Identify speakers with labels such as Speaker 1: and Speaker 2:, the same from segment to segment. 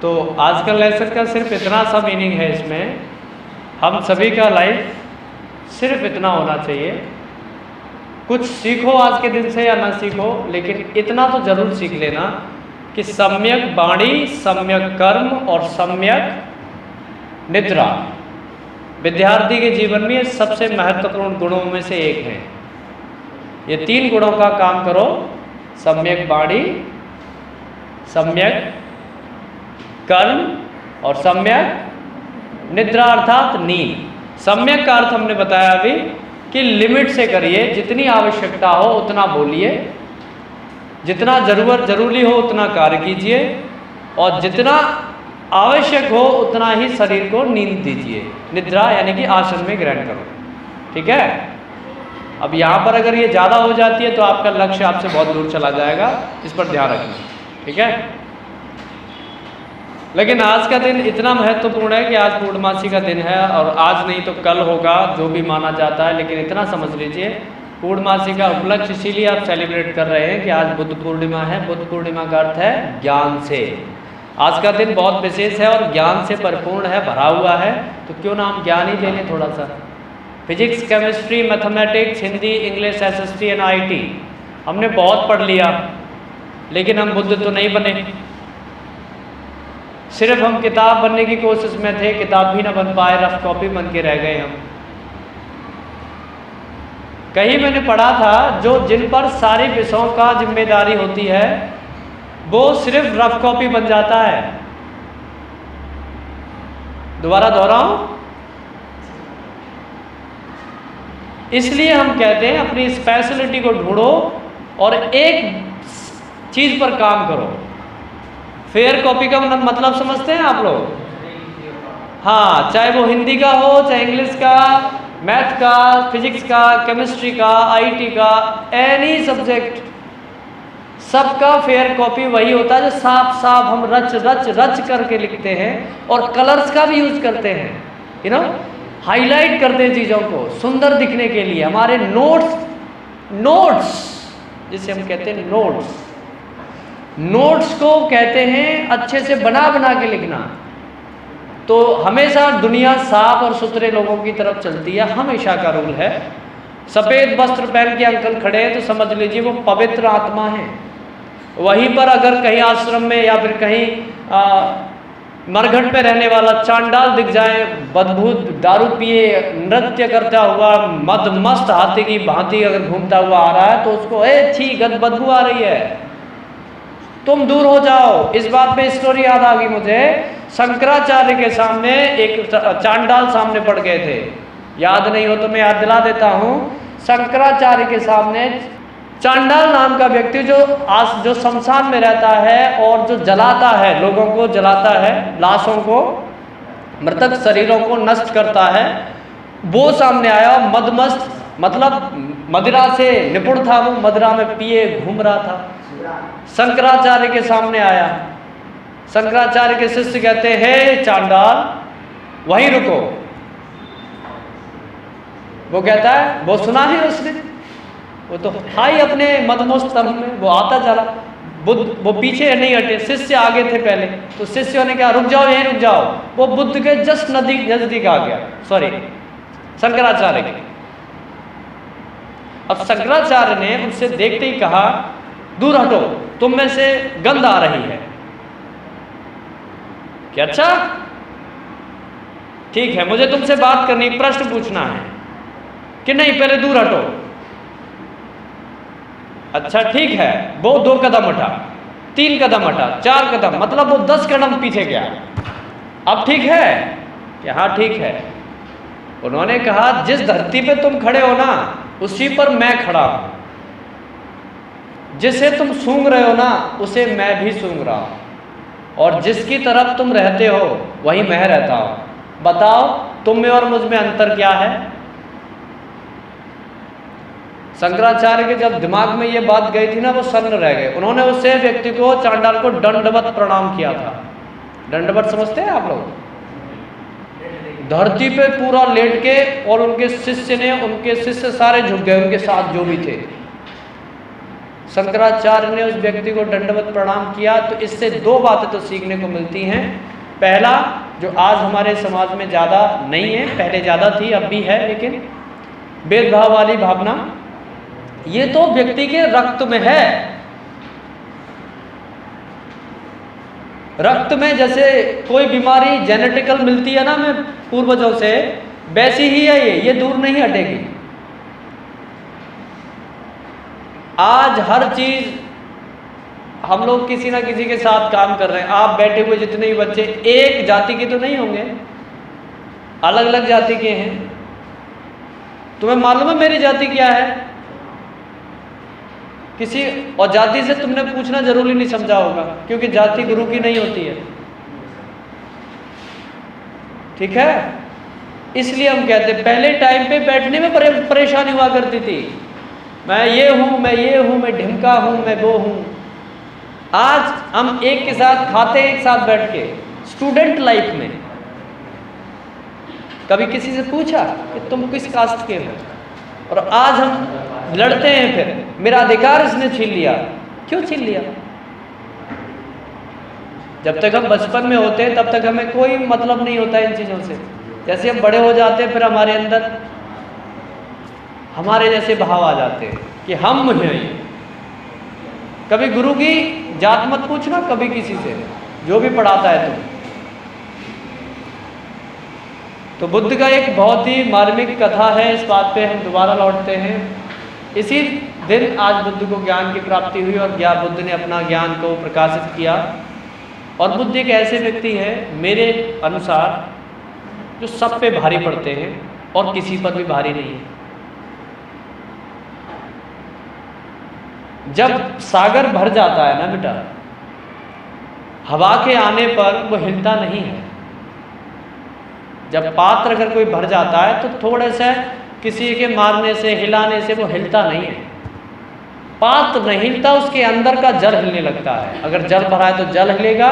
Speaker 1: तो आज का लेसन का सिर्फ इतना सा मीनिंग है इसमें, हम सभी का लाइफ सिर्फ इतना होना चाहिए। कुछ सीखो आज के दिन से या ना सीखो, लेकिन इतना तो जरूर सीख लेना कि सम्यक वाणी, सम्यक कर्म और सम्यक निद्रा विद्यार्थी के जीवन में सबसे महत्वपूर्ण गुणों में से एक है। ये 3 गुणों का काम करो, सम्यक वाणी, सम्यक कर्म और सम्यक निद्रा अर्थात नींद। सम्यक का अर्थ हमने बताया अभी कि लिमिट से करिए, जितनी आवश्यकता हो उतना बोलिए, जितना जरूरी हो उतना कार्य कीजिए और जितना आवश्यक हो उतना ही शरीर को नींद दीजिए। निद्रा यानी कि आसन में ग्रहण करो, ठीक है। अब यहाँ पर अगर ये ज़्यादा हो जाती है तो आपका लक्ष्य आपसे बहुत दूर चला जाएगा, इस पर ध्यान रखना, ठीक है। लेकिन आज का दिन इतना महत्वपूर्ण है कि आज पूर्णमासी का दिन है और आज नहीं तो कल होगा, जो भी माना जाता है। लेकिन इतना समझ लीजिए, पूर्णमासी का उपलक्ष्य इसीलिए आप सेलिब्रेट कर रहे हैं कि आज बुद्ध पूर्णिमा है। बुद्ध पूर्णिमा का अर्थ है ज्ञान से। आज का दिन बहुत विशेष है और ज्ञान से परिपूर्ण है, भरा हुआ है। तो क्यों ना हम ज्ञान ही ले लें थोड़ा सा। Physics, chemistry, mathematics, Hindi, English, SST and IT हमने बहुत पढ़ लिया, लेकिन हम बुद्ध तो नहीं बने। सिर्फ हम किताब बनने की कोशिश में थे, किताब भी ना बन पाए, रफ कॉपी बन के रह गए हम। कहीं मैंने पढ़ा था, जिन पर सारे विषयों का जिम्मेदारी होती है वो सिर्फ रफ कॉपी बन जाता है। दोबारा दोहराऊं, इसलिए हम कहते हैं अपनी स्पेशलिटी को ढूंढो और एक चीज पर काम करो। फेयर कॉपी का मतलब समझते हैं आप लोग? हाँ, चाहे वो हिंदी का हो, चाहे इंग्लिश का, मैथ का, फिजिक्स का, केमिस्ट्री का, IT का, एनी सब्जेक्ट, सबका फेयर कॉपी वही होता है जो साफ साफ हम रच करके लिखते हैं और कलर्स का भी यूज करते हैं, हाईलाइट करते हैं चीज़ों को सुंदर दिखने के लिए। हमारे नोट्स जिसे हम कहते हैं नोट्स को कहते हैं अच्छे से बना के लिखना। तो हमेशा दुनिया साफ और सुथरे लोगों की तरफ चलती है, हमेशा का रूल है। सफ़ेद वस्त्र पहन के अंकल खड़े हैं तो समझ लीजिए वो पवित्र आत्मा है। वहीं पर अगर कहीं आश्रम में या फिर कहीं मरघट पे रहने वाला चांडाल दिख जाए, बदबू दारू पिए, नृत्य करता हुआ, मदमस्त हाथी की भांति अगर घूमता हुआ आ रहा है तो उसको छी बदबू आ रही है, तुम दूर हो जाओ। इस बात पे स्टोरी याद आ गई मुझे। शंकराचार्य के सामने एक चांडाल सामने पड़ गए थे, याद नहीं हो तो मैं याद दिला देता हूँ। शंकराचार्य के सामने चांडाल नाम का व्यक्ति जो शमशान में रहता है और जो जलाता है, लोगों को जलाता है, लाशों को, मृतक शरीरों को नष्ट करता है, वो सामने आया। मदमस्त मतलब मदिरा से निपुण था, वो मदिरा में पिए घूम रहा था। शंकराचार्य के सामने आया। शंकराचार्य के शिष्य कहते हैं, हे चांडाल वहीं रुको। वो कहता है, वो सुना नहीं उसने, वो तो हाई अपने मदमस्त तन में वो आता चला। बुद्ध वो पीछे नहीं हटे, शिष्य आगे थे पहले, तो शिष्यों ने कहा रुक जाओ, यहीं रुक जाओ। वो बुद्ध के जस्ट नजदीक आ गया, सॉरी शंकराचार्य के। अब शंकराचार्य ने उनसे देखते ही कहा, दूर हटो, तुम में से गंध आ रही है। क्या? अच्छा ठीक है, मुझे तुमसे बात करनी, प्रश्न पूछना है कि नहीं, पहले दूर हटो। अच्छा ठीक है। वो 2 कदम हटा, 3 कदम हटा, 4 कदम, मतलब वो 10 कदम पीछे गया। अब ठीक है कि हाँ ठीक है। उन्होंने कहा, जिस धरती पे तुम खड़े हो ना उसी पर मैं खड़ा हूं, जिसे तुम सूंघ रहे हो ना उसे मैं भी सूंघ रहा हूं, और जिसकी तरफ तुम रहते हो वही मैं रहता हूं। बताओ तुम में और मुझ में अंतर क्या है? शंकराचार्य के जब दिमाग में ये बात गई थी ना, वो सन्न रह गए। उन्होंने उसे व्यक्ति को, चांडाल को दंडवत प्रणाम किया था। दंडवत समझते हैं आप लोग? धरती पे पूरा लेट के, और उनके शिष्य सारे झुक गए, उनके साथ जो भी थे शंकराचार्य ने उस व्यक्ति को दंडवत प्रणाम किया। तो इससे दो बातें तो सीखने को मिलती हैं। पहला, जो आज हमारे समाज में ज़्यादा नहीं है, पहले ज़्यादा थी, अब भी है, लेकिन भेदभाव वाली भावना ये तो व्यक्ति के रक्त में है। रक्त में जैसे कोई बीमारी जेनेटिकल मिलती है ना हमें पूर्वजों से, वैसी ही है ये दूर नहीं हटेगी। आज हर चीज हम लोग किसी ना किसी के साथ काम कर रहे हैं। आप बैठे हुए जितने भी बच्चे एक जाति के तो नहीं होंगे, अलग अलग जाति के हैं। तुम्हें मालूम है मेरी जाति क्या है? किसी और जाति से तुमने पूछना जरूरी नहीं समझा होगा, क्योंकि जाति गुरु की नहीं होती है। ठीक है, इसलिए हम कहते हैं पहले टाइम पे बैठने में परेशानी हुआ करती थी। मैं ये हूं, मैं ये हूं, मैं ढिमका हूं, मैं वो हूं। आज हम एक के साथ खाते हैं, एक साथ बैठ के। स्टूडेंट लाइफ में कभी किसी से पूछा कि तुम किस कास्ट के हो? और आज हम लड़ते हैं, फिर मेरा अधिकार इसने छीन लिया। क्यों छीन लिया? जब तक हम बचपन में होते हैं तब तक हमें कोई मतलब नहीं होता इन चीज़ों से। जैसे हम बड़े हो जाते हैं फिर हमारे अंदर हमारे जैसे भाव आ जाते हैं कि हम हैं। कभी गुरु की जात मत पूछना, कभी किसी से, जो भी पढ़ाता है तुम। तो बुद्ध का एक बहुत ही मार्मिक कथा है, इस बात पे हम दोबारा लौटते हैं। इसी दिन आज बुद्ध को ज्ञान की प्राप्ति हुई और बुद्ध ने अपना ज्ञान को प्रकाशित किया। और बुद्ध एक ऐसे व्यक्ति है मेरे अनुसार जो सब पे भारी पड़ते हैं और किसी पर भी भारी नहीं है। जब सागर भर जाता है ना बेटा, हवा के आने पर वो हिलता नहीं है। जब पात्र अगर कोई भर जाता है तो थोड़े से किसी के मारने से, हिलाने से वो हिलता नहीं है। पात्र नहीं हिलता, उसके अंदर का जल हिलने लगता है। अगर जल भरा है तो जल हिलेगा,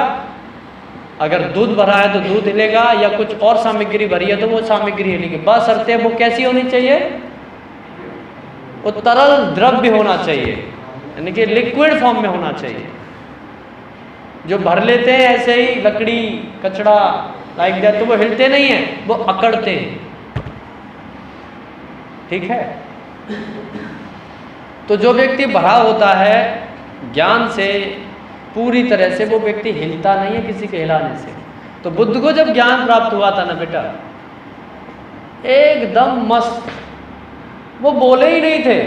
Speaker 1: अगर दूध भरा है तो दूध हिलेगा, या कुछ और सामग्री भरी है तो वो सामग्री हिलेगी। बशर्ते वो कैसी होनी चाहिए? वो तरल द्रव्य होना चाहिए, यानी कि लिक्विड फॉर्म में होना चाहिए। जो भर लेते हैं ऐसे ही लकड़ी कचड़ा लाइक दैट, तो वो हिलते नहीं है, वो अकड़ते हैं। ठीक है, तो जो व्यक्ति भरा होता है ज्ञान से पूरी तरह से, वो व्यक्ति हिलता नहीं है किसी के हिलाने से। तो बुद्ध को जब ज्ञान प्राप्त हुआ था ना बेटा, एकदम मस्त, वो बोले ही नहीं थे।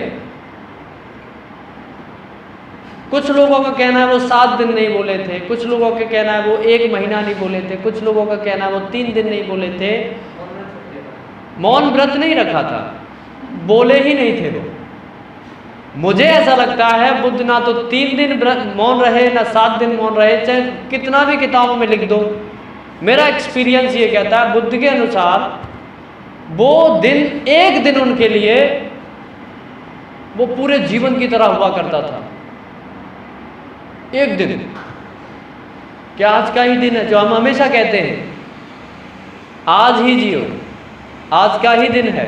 Speaker 1: कुछ लोगों का कहना है वो 7 दिन नहीं बोले थे, कुछ लोगों का कहना है वो 1 महीना नहीं बोले थे, कुछ लोगों का कहना है वो 3 दिन नहीं बोले थे। मौन व्रत नहीं रखा था, बोले ही नहीं थे वो। मुझे ऐसा लगता है बुद्ध ना तो 3 दिन मौन रहे, ना 7 दिन मौन रहे, चाहे कितना भी किताबों में लिख दो। मेरा एक्सपीरियंस ये कहता है बुद्ध के अनुसार वो दिन, एक दिन उनके लिए वो पूरे जीवन की तरह हुआ करता था। एक दिन, क्या आज का ही दिन है जो हम हमेशा कहते हैं आज ही जियो, आज का ही दिन है,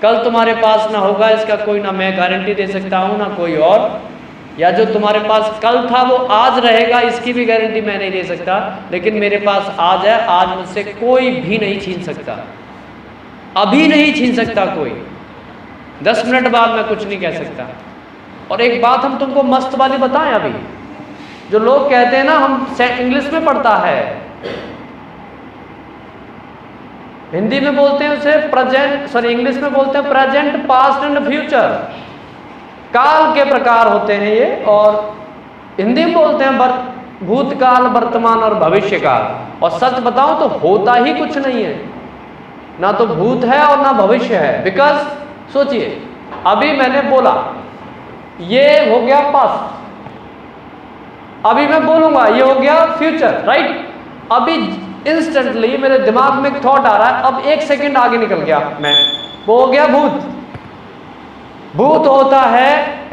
Speaker 1: कल तुम्हारे पास ना होगा इसका कोई ना मैं गारंटी दे सकता हूँ ना कोई और, या जो तुम्हारे पास कल था वो आज रहेगा इसकी भी गारंटी मैं नहीं दे सकता, लेकिन मेरे पास आज है, आज मुझसे कोई भी नहीं छीन सकता, अभी नहीं छीन सकता कोई, 10 मिनट बाद मैं कुछ नहीं कह सकता। और एक बात हम तुमको मस्त वाली बताएं, अभी जो लोग कहते हैं ना हम इंग्लिश में पढ़ता है, हिंदी में बोलते हैं उसे प्रेजेंट, सॉरी इंग्लिश में बोलते हैं प्रेजेंट, पास्ट एंड फ्यूचर, काल के प्रकार होते हैं ये, और हिंदी में बोलते हैं भूतकाल, वर्तमान और भविष्य काल। और सच बताऊं तो होता ही कुछ नहीं है, ना तो भूत है और ना भविष्य है। बिकॉज सोचिए, अभी मैंने बोला ये हो गया पास्ट, अभी मैं बोलूंगा ये हो गया फ्यूचर, राइट? अभी इंस्टेंटली मेरे दिमाग में एक थॉट आ रहा है, अब 1 सेकंड आगे निकल गया मैं, वो हो गया भूत। भूत होता है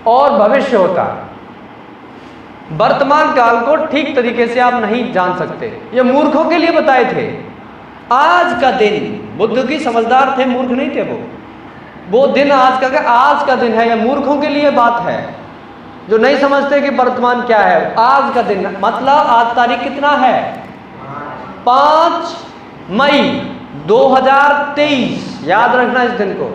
Speaker 1: और भविष्य होता है। वर्तमान काल को ठीक तरीके से आप नहीं जान सकते, ये मूर्खों के लिए बताए थे। आज का दिन, बुद्ध की समझदार थे, मूर्ख नहीं थे वो दिन आज का दिन है, या मूर्खों के लिए बात है। जो नहीं समझते कि वर्तमान क्या है। आज का दिन मतलब आज तारीख कितना है? 5 मई 2023। याद रखना इस दिन को।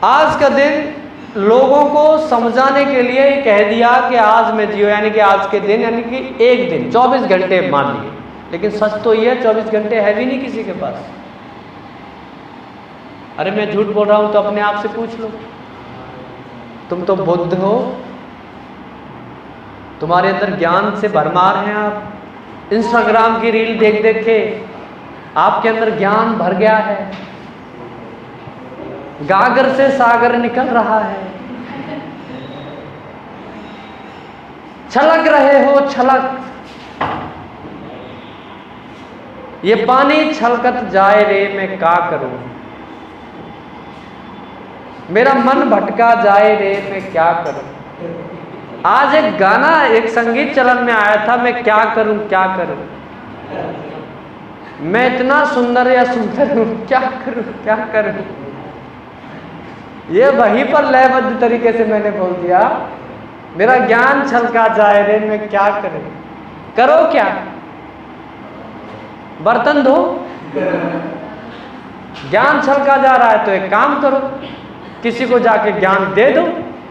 Speaker 1: आज का दिन लोगों को समझाने के लिए कह दिया कि आज में जियो, यानी कि आज के दिन, यानी कि एक दिन 24 घंटे मान लिए। लेकिन सच तो ये 24 घंटे है भी नहीं किसी के पास। अरे मैं झूठ बोल रहा हूं तो अपने आप से पूछ लो। तुम तो बुद्ध हो, तुम्हारे अंदर ज्ञान से भरमार हैं आप। इंस्टाग्राम की रील देख देख के आपके अंदर ज्ञान भर गया है। गागर से सागर निकल रहा है। छलक रहे हो छलक। ये पानी छलकत जाए रे मैं क्या करूं। मेरा मन भटका जाए रे मैं क्या करूं। आज एक गाना, एक संगीत चलन में आया था, मैं क्या करूं क्या करूं। मैं इतना सुंदर या सुंदर हूं, क्या करूं क्या करूं। ये वहीं पर लयबद्ध तरीके से मैंने बोल दिया, मेरा ज्ञान छलका जाए रे मैं क्या करूं। करो क्या? बर्तन धो। ज्ञान छलका जा रहा है तो एक काम करो, किसी को जाके ज्ञान दे दो।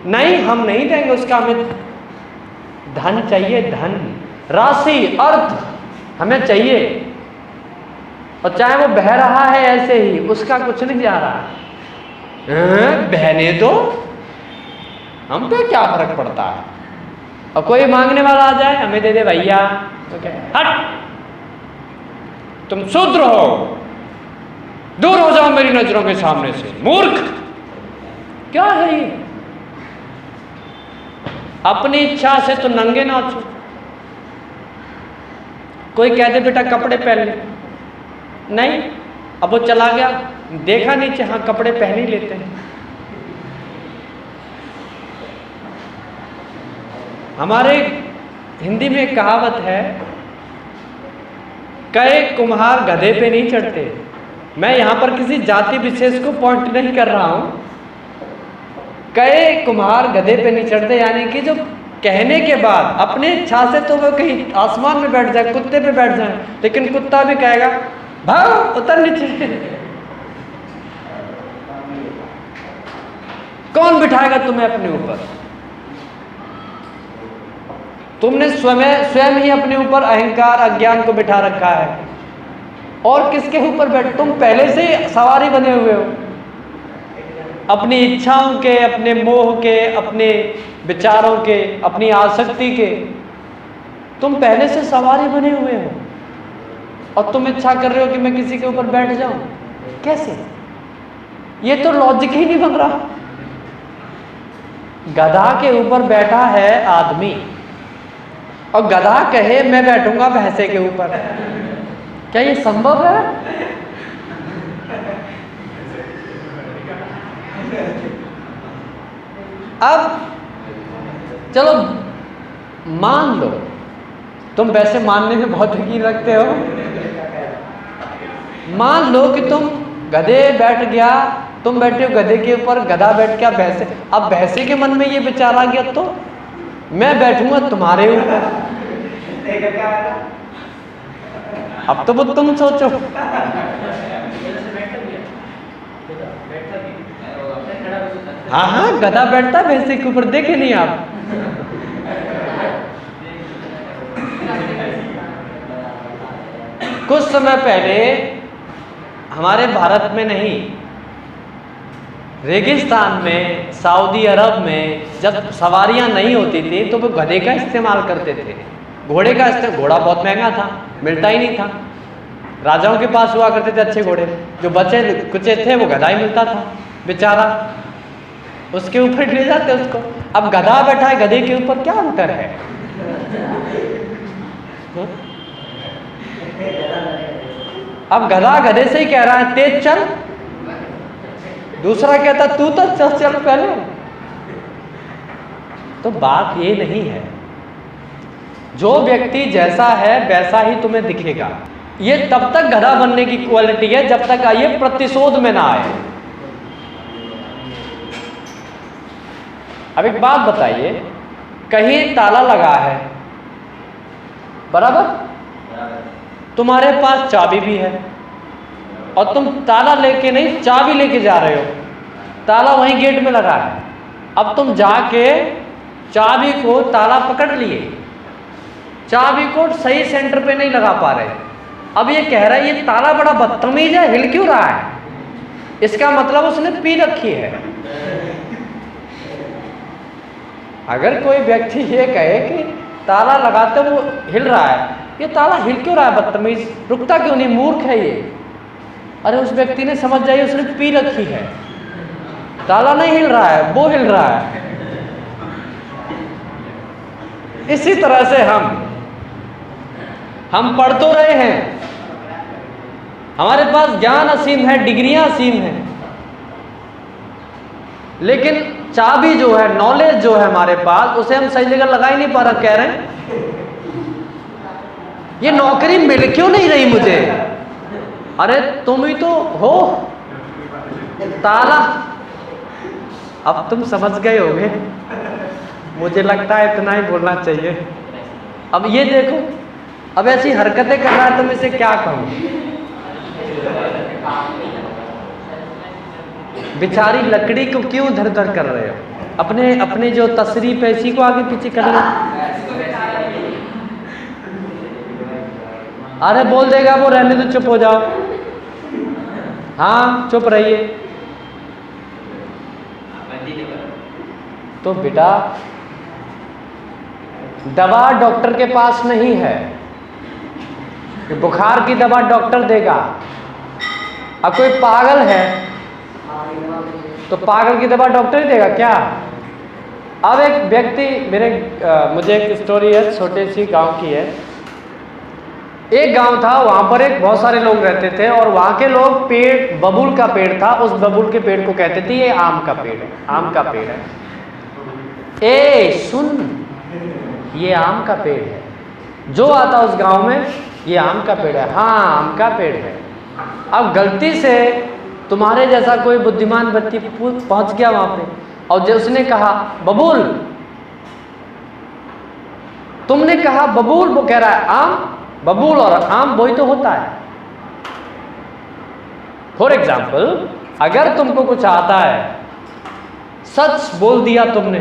Speaker 1: नहीं, हम नहीं देंगे उसका, हमें धन चाहिए, धन, राशि, अर्थ हमें चाहिए। और चाहे वो बह रहा है ऐसे ही, उसका कुछ नहीं जा रहा है, बहने दो, हम पे क्या फर्क पड़ता है। और कोई मांगने वाला आ जाए, हमें दे दे भैया, तो क्या, हट, तुम शूद्र हो, दूर हो जाओ मेरी नजरों के सामने से, मूर्ख। क्या है ये? अपनी इच्छा से तो नंगे नाचो। कोई कहते बेटा कपड़े पहन ले, नहीं, अब वो चला गया, देखा नीचे, हाँ कपड़े पहन ही लेते हैं। हमारे हिंदी में एक कहावत है, कई कुम्हार गधे पे नहीं चढ़ते। मैं यहां पर किसी जाति विशेष को पॉइंट नहीं कर रहा हूं। कई कुम्हार गधे पे नहीं चढ़ते, यानी कि जो कहने के बाद अपनी इच्छा से तो वो कहीं आसमान में बैठ जाए, कुत्ते पे बैठ जाए, लेकिन कुत्ता भी कहेगा भाग उतर नीचे। कौन बिठाएगा तुम्हें अपने ऊपर? तुमने स्वयं ही अपने ऊपर अहंकार, अज्ञान को बिठा रखा है। और किसके ऊपर बैठ? तुम पहले से ही सवारी बने हुए हो, अपनी इच्छाओं के, अपने मोह के, अपने विचारों के, अपनी आसक्ति के। तुम पहले से सवारी बने हुए हो और तुम इच्छा कर रहे हो कि मैं किसी के ऊपर बैठ जाऊं। कैसे? ये तो लॉजिक ही नहीं बन रहा। गधा के ऊपर बैठा है आदमी और गधा कहे मैं बैठूंगा भैंसे के ऊपर, क्या ये संभव है? अब चलो मान लो, तुम वैसे मानने में बहुत यकीन रखते हो, मान लो कि तुम गधे बैठ गया, तुम बैठे हो गधे के ऊपर, गधा बैठ गया भैंसे। अब भैंसे के मन में ये विचार आ गया तो मैं बैठूंगा तुम्हारे ऊपर। अब तो वो तुम सोचो। हाँ हाँ, गधा बैठता है भैंसे के ऊपर, देखे नहीं आप? कुछ समय पहले हमारे भारत में नहीं, रेगिस्तान में, सऊदी अरब में जब सवारियां नहीं होती थी तो वो गधे का इस्तेमाल करते थे। घोड़े का इस्तेमाल, घोड़ा बहुत महंगा था, मिलता ही नहीं था। राजाओं के पास हुआ करते थे अच्छे घोड़े, जो बचे कुचे थे वो गधा ही मिलता था बेचारा, उसके ऊपर ले जाते उसको। अब गधा बैठा है गधे के ऊपर, क्या अंतर है? अब गधा गधे से ही कह रहा है तेज चल, दूसरा कहता तू तो चल पहले। तो बात ये नहीं है, जो व्यक्ति जैसा है वैसा ही तुम्हें दिखेगा। ये तब तक गधा बनने की क्वालिटी है जब तक ये प्रतिशोध में ना आए। अब एक बात बताइए, कहीं ताला लगा है, बराबर, तुम्हारे पास चाबी भी है और तुम ताला लेके नहीं चाबी लेके जा रहे हो, ताला वहीं गेट में लगा है। अब तुम जाके चाबी को ताला पकड़ लिए, चाबी को सही सेंटर पे नहीं लगा पा रहे। अब ये कह रहा है ये ताला बड़ा बदतमीज है, हिल क्यों रहा है? इसका मतलब उसने पी रखी है। अगर कोई व्यक्ति ये कहे कि ताला लगाते वो हिल रहा है, ये ताला हिल क्यों रहा है बदतमीज, रुकता क्यों नहीं, मूर्ख है ये। अरे उस व्यक्ति ने समझ जाइए उसने पी रखी है, ताला नहीं हिल रहा है, वो हिल रहा है। इसी तरह से हम पढ़ तो रहे हैं, हमारे पास ज्ञान असीम है, डिग्रियां असीम है, लेकिन चाबी जो है, नॉलेज जो है हमारे पास, उसे हम सही जगह लगा ही नहीं पा रहे। कह रहे हैं ये नौकरी मिल क्यों नहीं रही मुझे? अरे तुम ही तो हो ताला। अब तुम समझ गए होगे, मुझे लगता है इतना ही बोलना चाहिए। अब ये देखो, अब ऐसी हरकतें कर रहा है, तुम इसे क्या कहूं? बेचारी लकड़ी को क्यों धर धर कर रहे हो? अपने जो तशरीफ है इसी को आगे पीछे कर लो। अरे बोल देगा वो, रहने दो, चुप हो जाओ। हाँ चुप रहिए। तो बेटा दवा डॉक्टर के पास नहीं है, बुखार की दवा डॉक्टर देगा। अब कोई पागल है तो पागल की दवा डॉक्टर ही देगा क्या? अब एक व्यक्ति मुझे एक स्टोरी है, छोटे सी गांव की है। एक गांव था, वहां पर एक बहुत सारे लोग रहते थे और वहां के लोग पेड़, बबूल का पेड़ था, उस बबूल के पेड़ को कहते थे ये आम का पेड़ है, आम का पेड़ है। ए सुन, ये आम का पेड़ है। जो आता उस गांव में ये आम का पेड़ है, हाँ आम का पेड़ है। अब गलती से तुम्हारे जैसा कोई बुद्धिमान व्यक्ति पहुंच गया वहां पे और जो उसने कहा बबूल, तुमने कहा बबूल, वो कह रहा है आम। बबूल और आम वही तो होता है। फॉर एग्जाम्पल, अगर तुमको कुछ आता है, सच बोल दिया तुमने,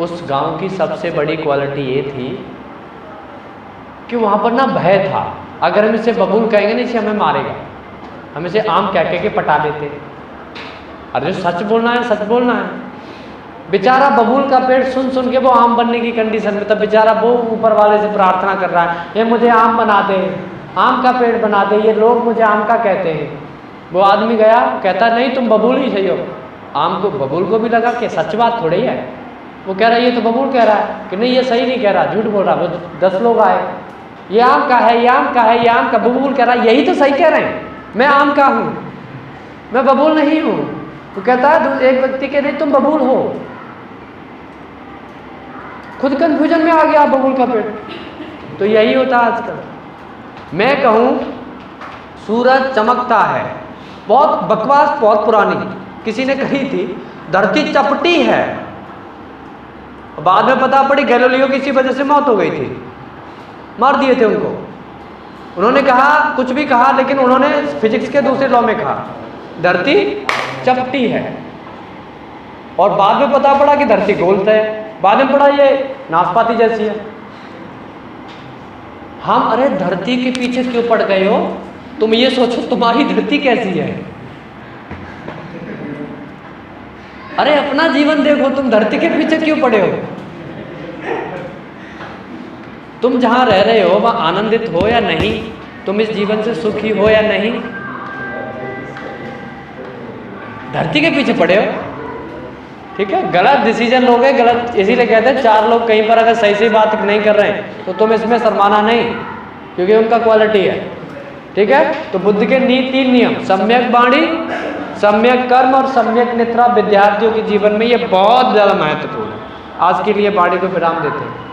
Speaker 1: उस गांव की सबसे बड़ी क्वालिटी ये थी कि वहां पर ना भय था। अगर हम इसे बबूल कहेंगे नहीं, इसे हमें मारेगा, हम इसे आम कह के पटा देते। अरे जो सच बोलना है सच बोलना है। बेचारा बबूल का पेड़ सुन सुन के वो आम बनने की कंडीशन में, तब बेचारा वो ऊपर वाले से प्रार्थना कर रहा है, ये मुझे आम बना दे, आम का पेड़ बना दे, ये लोग मुझे आम का कहते हैं। वो आदमी गया, कहता नहीं तुम बबूल ही सही हो। आम को, बबूल को भी लगा कि सच बात थोड़ी है। वो कह रहा है ये तो बबूल कह रहा है कि नहीं ये सही नहीं कह रहा, झूठ बोल रहा। वो 10 लोग आए, ये आम का है, ये आम का है, ये आम का। बबूल कह रहा है यही तो सही कह रहे हैं, मैं आम का हूँ, मैं बबूल नहीं हूँ। तो कहता है एक व्यक्ति के नहीं तुम बबूल हो। खुद कंफ्यूजन में आ गया बबूल का पेड़। तो यही होता है आजकल। मैं कहूँ सूरज चमकता है, बहुत बकवास, बहुत पुरानी किसी ने कही थी, धरती चपटी है। बाद में पता पड़ी गैलीलियो की इसी वजह से मौत हो गई थी, मार दिए थे उनको। उन्होंने कहा, कुछ भी कहा, लेकिन उन्होंने फिजिक्स के दूसरे लॉ में कहा धरती चपटी है। और बाद में पता पड़ा कि धरती गोल है। बाद में पड़ा ये नाशपाती जैसी है। हम अरे धरती के पीछे क्यों पड़ गए हो? तुम ये सोचो तुम्हारी धरती कैसी है। अरे अपना जीवन देखो, तुम धरती के पीछे क्यों पड़े हो? तुम जहां रह रहे हो वहां आनंदित हो या नहीं? तुम इस जीवन से सुखी हो या नहीं? धरती के पीछे पड़े हो, ठीक है। गलत डिसीजन लोगे, गलत इसीलिए कहते हैं 4 लोग कहीं पर अगर सही बात नहीं कर रहे हैं तो तुम इसमें शर्माना नहीं, क्योंकि उनका क्वालिटी है, ठीक है। तो बुद्ध के 3 नियम, सम्यक वाणी, सम्यक कर्म और सम्यक निद्रा विद्यार्थियों के जीवन में ये बहुत ज़्यादा महत्वपूर्ण है। आज के लिए वाणी को विराम देते हैं।